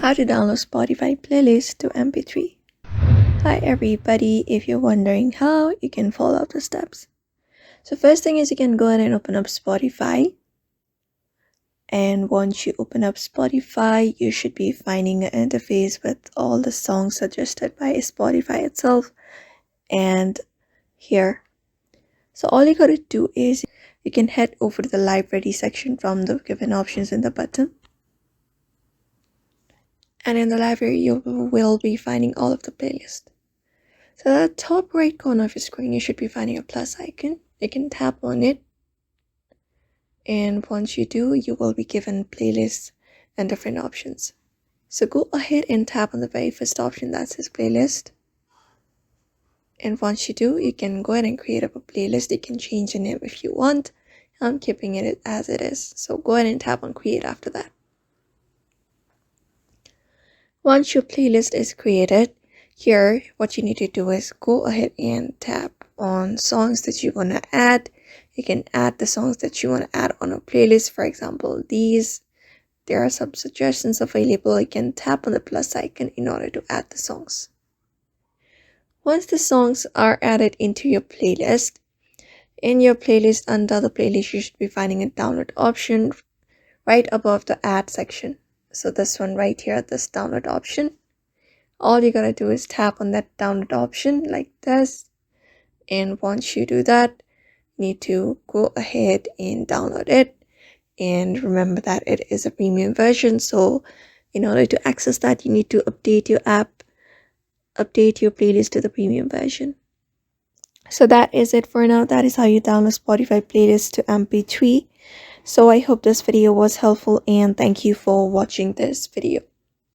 How to download Spotify playlist to MP3. Hi everybody, if you're wondering how, you can follow up the steps. So first thing is you can go ahead and open up Spotify. And once you open up Spotify, you should be finding an interface with all the songs suggested by Spotify itself and here. So all you gotta do is you can head over to the library section from the given options in the button. And in the library, you will be finding all of the playlists. So at the top right corner of your screen, you should be finding a plus icon. You can tap on it. And once you do, you will be given playlists and different options. So go ahead and tap on the very first option that says playlist. And once you do, you can go ahead and create up a playlist. You can change the name if you want. I'm keeping it as it is. So go ahead and tap on create after that. Once your playlist is created, here what you need to do is go ahead and tap on songs that you want to add. You can add the songs that you want to add on a playlist. For example, there are some suggestions available. You can tap on the plus icon in order to add the songs. Once the songs are added into your playlist, in your playlist under the playlist you should be finding a download option right above the add section. So this one right here, this download option. All you gotta do is tap on that download option like this. And once you do that, you need to go ahead and download it. And remember that it is a premium version. So in order to access that, you need to update your app, update your playlist to the premium version. So that is it for now. That is how you download Spotify playlist to MP3. So I hope this video was helpful and thank you for watching this video.